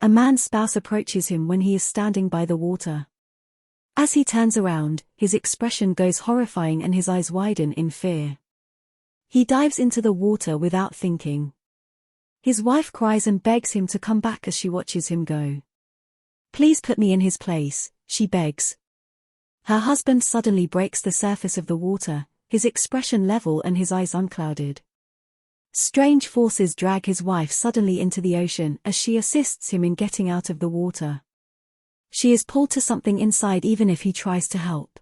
A man's spouse approaches him when he is standing by the water. As he turns around, his expression goes horrifying and his eyes widen in fear. He dives into the water without thinking. His wife cries and begs him to come back as she watches him go. "Please put me in his place," she begs. Her husband suddenly breaks the surface of the water, his expression level and his eyes unclouded. Strange forces drag his wife suddenly into the ocean as she assists him in getting out of the water. She is pulled to something inside even if he tries to help.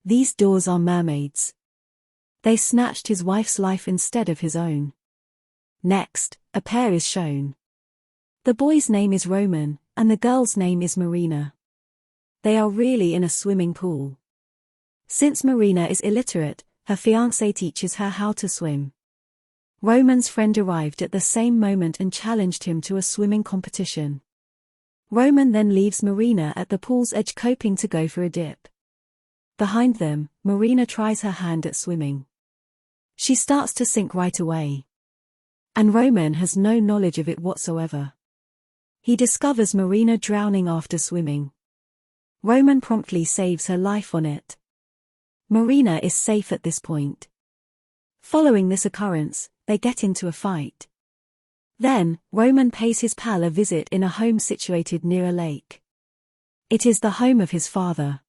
These doors are mermaids. They snatched his wife's life instead of his own. Next, a pair is shown. The boy's name is Roman, and the girl's name is Marina. They are really in a swimming pool. Since Marina is illiterate, her fiancé teaches her how to swim. Roman's friend arrived at the same moment and challenged him to a swimming competition. Roman then leaves Marina at the pool's edge hoping to go for a dip. Behind them, Marina tries her hand at swimming. She starts to sink right away. And Roman has no knowledge of it whatsoever. He discovers Marina drowning after swimming. Roman promptly saves her life on it. Marina is safe at this point. Following this occurrence, they get into a fight. Then, Roman pays his pal a visit in a home situated near a lake. It is the home of his father.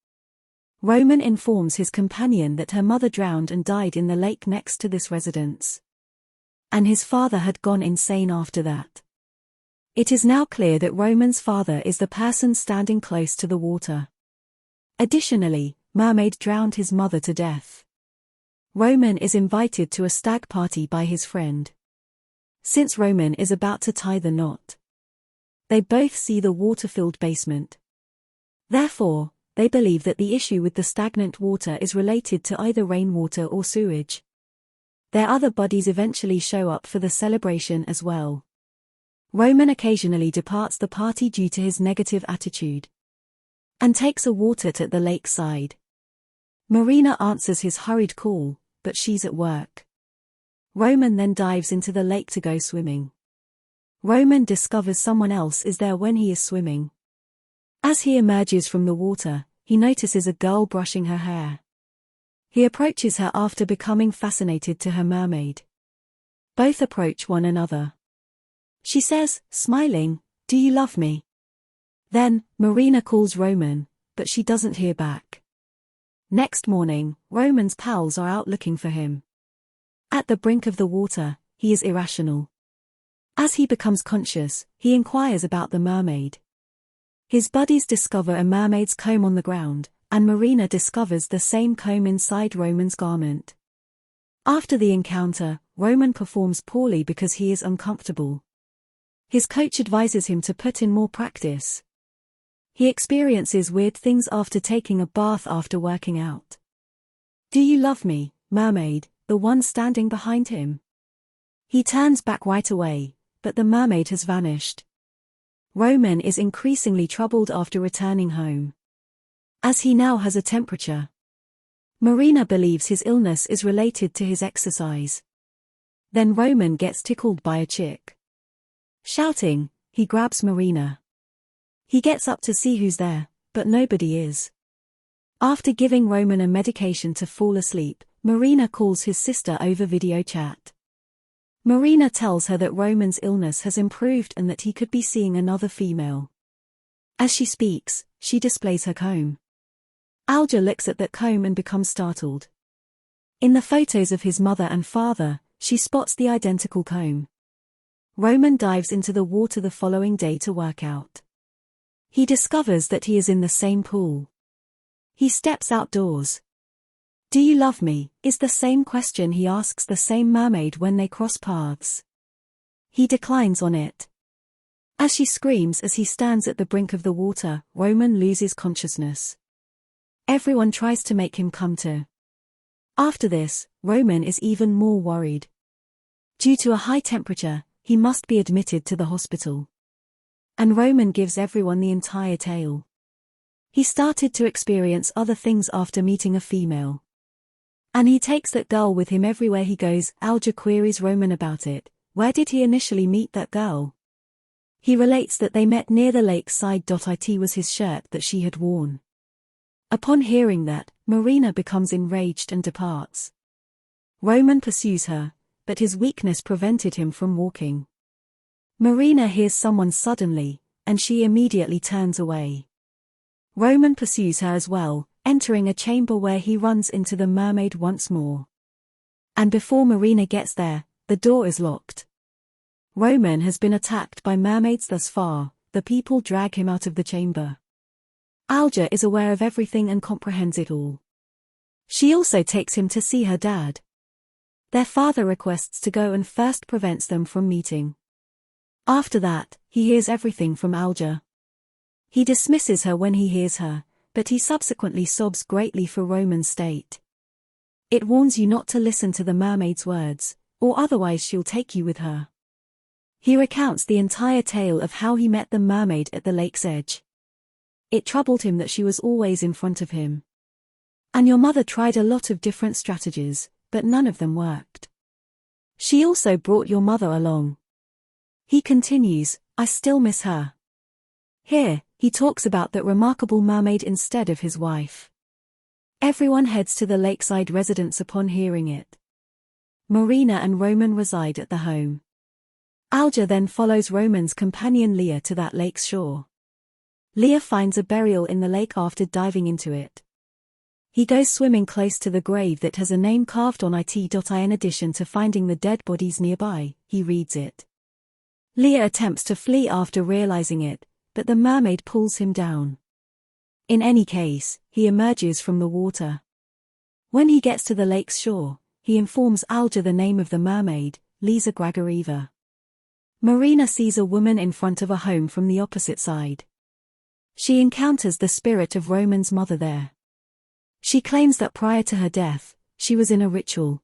Roman informs his companion that her mother drowned and died in the lake next to this residence. And his father had gone insane after that. It is now clear that Roman's father is the person standing close to the water. Additionally, Mermaid drowned his mother to death. Roman is invited to a stag party by his friend. Since Roman is about to tie the knot, they both see the water-filled basement. Therefore, they believe that the issue with the stagnant water is related to either rainwater or sewage. Their other buddies eventually show up for the celebration as well. Roman occasionally departs the party due to his negative attitude and takes a water at the lakeside. Marina answers his hurried call, but she's at work. Roman then dives into the lake to go swimming. Roman discovers someone else is there when he is swimming. As he emerges from the water, he notices a girl brushing her hair. He approaches her after becoming fascinated to her mermaid. Both approach one another. She says, smiling, "Do you love me?" Then, Marina calls Roman, but she doesn't hear back. Next morning, Roman's pals are out looking for him. At the brink of the water, he is irrational. As he becomes conscious, he inquires about the mermaid. His buddies discover a mermaid's comb on the ground, and Marina discovers the same comb inside Roman's garment. After the encounter, Roman performs poorly because he is uncomfortable. His coach advises him to put in more practice. He experiences weird things after taking a bath after working out. "Do you love me, mermaid?" the one standing behind him. He turns back right away, but the mermaid has vanished. Roman is increasingly troubled after returning home, as he now has a temperature. Marina believes his illness is related to his exercise. Then Roman gets tickled by a chick. Shouting, he grabs Marina. He gets up to see who's there, but nobody is. After giving Roman a medication to fall asleep, Marina calls his sister over video chat. Marina tells her that Roman's illness has improved and that he could be seeing another female. As she speaks, she displays her comb. Alja looks at that comb and becomes startled. In the photos of his mother and father, she spots the identical comb. Roman dives into the water the following day to work out. He discovers that he is in the same pool. He steps outdoors. "Do you love me?" is the same question he asks the same mermaid when they cross paths. He declines on it. As she screams as he stands at the brink of the water, Roman loses consciousness. Everyone tries to make him come to. After this, Roman is even more worried. Due to a high temperature, he must be admitted to the hospital. And Roman gives everyone the entire tale. He started to experience other things after meeting a female. And he takes that girl with him everywhere he goes. Alja queries Roman about it. Where did he initially meet that girl? He relates that they met near the lake's side. It was his shirt that she had worn. Upon hearing that, Marina becomes enraged and departs. Roman pursues her, but his weakness prevented him from walking. Marina hears someone suddenly, and she immediately turns away. Roman pursues her as well, entering a chamber where he runs into the mermaid once more. And before Marina gets there, the door is locked. Roman has been attacked by mermaids thus far. The people drag him out of the chamber. Alja is aware of everything and comprehends it all. She also takes him to see her dad. Their father requests to go and first prevents them from meeting. After that, he hears everything from Alja. He dismisses her when he hears her, but he subsequently sobs greatly for Roman's state. It warns you not to listen to the mermaid's words, or otherwise she'll take you with her. He recounts the entire tale of how he met the mermaid at the lake's edge. It troubled him that she was always in front of him. And your mother tried a lot of different strategies, but none of them worked. She also brought your mother along. He continues, I still miss her. Here, he talks about that remarkable mermaid instead of his wife. Everyone heads to the lakeside residence upon hearing it. Marina and Roman reside at the home. Alja then follows Roman's companion Leah to that lake's shore. Leah finds a burial in the lake after diving into it. He goes swimming close to the grave that has a name carved on it. In addition to finding the dead bodies nearby, he reads it. Leah attempts to flee after realizing it, but the mermaid pulls him down. In any case, he emerges from the water. When he gets to the lake's shore, he informs Alja the name of the mermaid, Lisa Grigorieva. Marina sees a woman in front of a home from the opposite side. She encounters the spirit of Roman's mother there. She claims that prior to her death, she was in a ritual.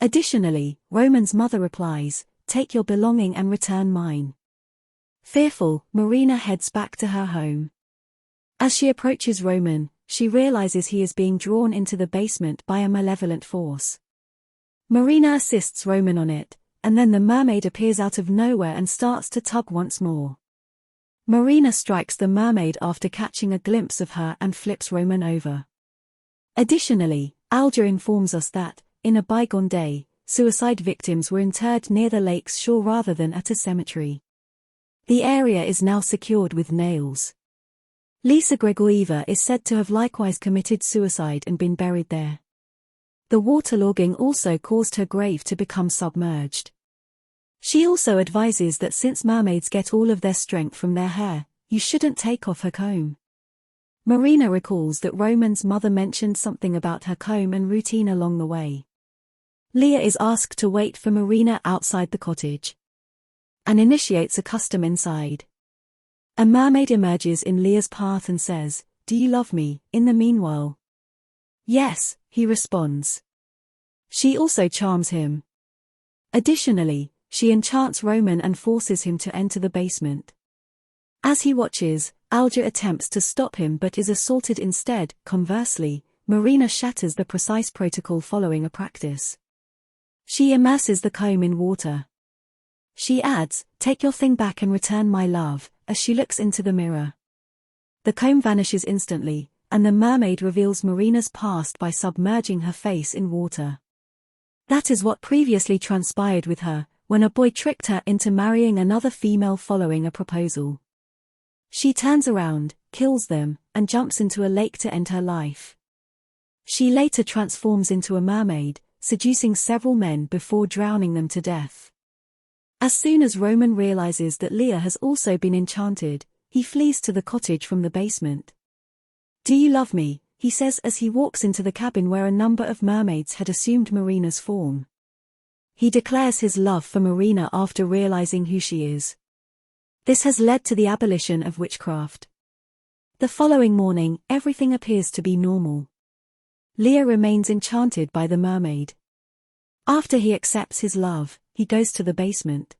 Additionally, Roman's mother replies, "Take your belonging and return mine." Fearful, Marina heads back to her home. As she approaches Roman, she realizes he is being drawn into the basement by a malevolent force. Marina assists Roman on it, and then the mermaid appears out of nowhere and starts to tug once more. Marina strikes the mermaid after catching a glimpse of her and flips Roman over. Additionally, Alja informs us that, in a bygone day, suicide victims were interred near the lake's shore rather than at a cemetery. The area is now secured with nails. Lisa Grigorieva is said to have likewise committed suicide and been buried there. The waterlogging also caused her grave to become submerged. She also advises that since mermaids get all of their strength from their hair, you shouldn't take off her comb. Marina recalls that Roman's mother mentioned something about her comb and routine along the way. Leah is asked to wait for Marina outside the cottage and initiates a custom inside. A mermaid emerges in Leah's path and says, "Do you love me?" In the meanwhile, "Yes," he responds. She also charms him. Additionally, she enchants Roman and forces him to enter the basement. As he watches, Alja attempts to stop him but is assaulted instead. Conversely, Marina shatters the precise protocol following a practice. She immerses the comb in water. She adds, "Take your thing back and return my love," as she looks into the mirror. The comb vanishes instantly, and the mermaid reveals Marina's past by submerging her face in water. That is what previously transpired with her, when a boy tricked her into marrying another female following a proposal. She turns around, kills them, and jumps into a lake to end her life. She later transforms into a mermaid, seducing several men before drowning them to death. As soon as Roman realizes that Leah has also been enchanted, he flees to the cottage from the basement. "Do you love me?" he says as he walks into the cabin where a number of mermaids had assumed Marina's form. He declares his love for Marina after realizing who she is. This has led to the abolition of witchcraft. The following morning, everything appears to be normal. Leah remains enchanted by the mermaid. After he accepts his love, he goes to the basement.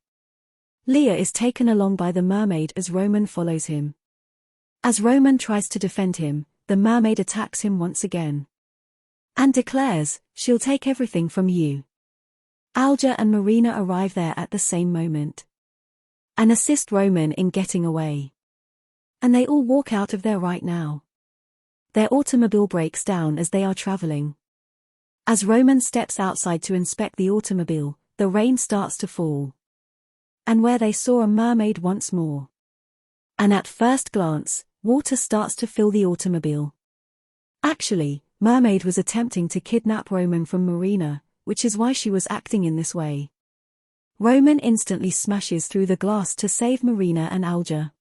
Leah is taken along by the mermaid as Roman follows him. As Roman tries to defend him, the mermaid attacks him once again and declares, "She'll take everything from you." Alja and Marina arrive there at the same moment. and assist Roman in getting away. And they all walk out of there right now. Their automobile breaks down as they are traveling. As Roman steps outside to inspect the automobile, the rain starts to fall. And where they saw a mermaid once more. And at first glance, water starts to fill the automobile. Actually, Mermaid was attempting to kidnap Roman from Marina, which is why she was acting in this way. Roman instantly smashes through the glass to save Marina and Alja.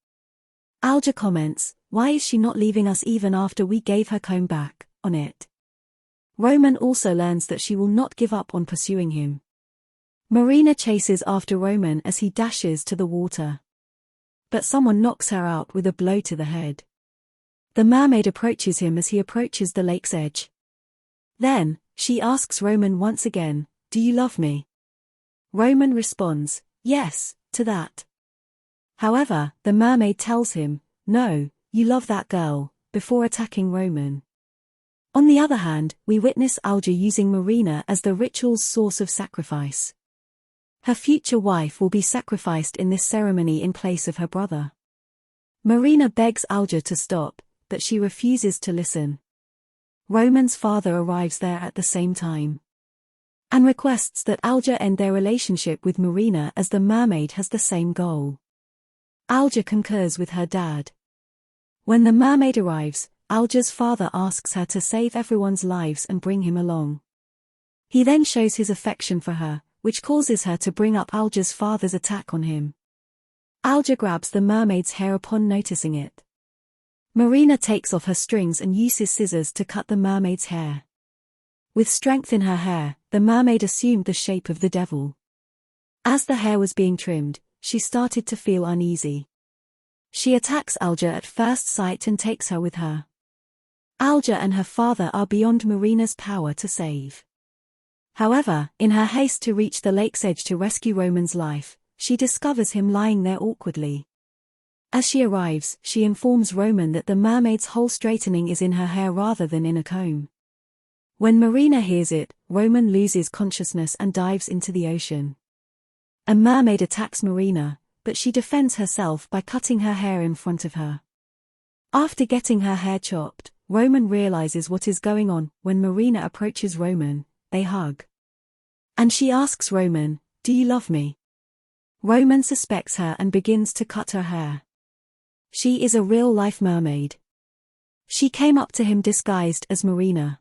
Alja comments, "Why is she not leaving us even after we gave her comb back on it?" Roman also learns that she will not give up on pursuing him. Marina chases after Roman as he dashes to the water. But someone knocks her out with a blow to the head. The mermaid approaches him as he approaches the lake's edge. Then, she asks Roman once again, "Do you love me?" Roman responds, "Yes," to that. However, the mermaid tells him, "No, you love that girl," before attacking Roman. On the other hand, we witness Alja using Marina as the ritual's source of sacrifice. Her future wife will be sacrificed in this ceremony in place of her brother. Marina begs Alja to stop, but she refuses to listen. Roman's father arrives there at the same time. And requests that Alja end their relationship with Marina as the mermaid has the same goal. Alja concurs with her dad. When the mermaid arrives, Alja's father asks her to save everyone's lives and bring him along. He then shows his affection for her, which causes her to bring up Alja's father's attack on him. Alja grabs the mermaid's hair upon noticing it. Marina takes off her strings and uses scissors to cut the mermaid's hair. With strength in her hair, the mermaid assumed the shape of the devil. As the hair was being trimmed, she started to feel uneasy. She attacks Alja at first sight and takes her with her. Alja and her father are beyond Marina's power to save. However, in her haste to reach the lake's edge to rescue Roman's life, she discovers him lying there awkwardly. As she arrives, she informs Roman that the mermaid's whole straightening is in her hair rather than in a comb. When Marina hears it, Roman loses consciousness and dives into the ocean. A mermaid attacks Marina, but she defends herself by cutting her hair in front of her. After getting her hair chopped, Roman realizes what is going on. When Marina approaches Roman, they hug. And she asks Roman, "Do you love me?" Roman suspects her and begins to cut her hair. She is a real-life mermaid. She came up to him disguised as Marina.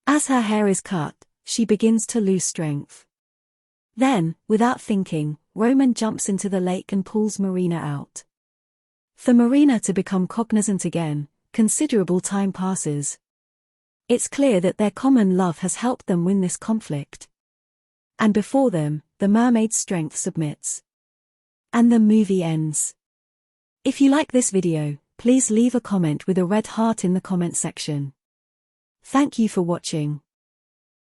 As her hair is cut, she begins to lose strength. Then, without thinking, Roman jumps into the lake and pulls Marina out. For Marina to become cognizant again, considerable time passes. It's clear that their common love has helped them win this conflict. And before them, the mermaid's strength submits. And the movie ends. If you like this video, please leave a comment with a red heart in the comment section. Thank you for watching.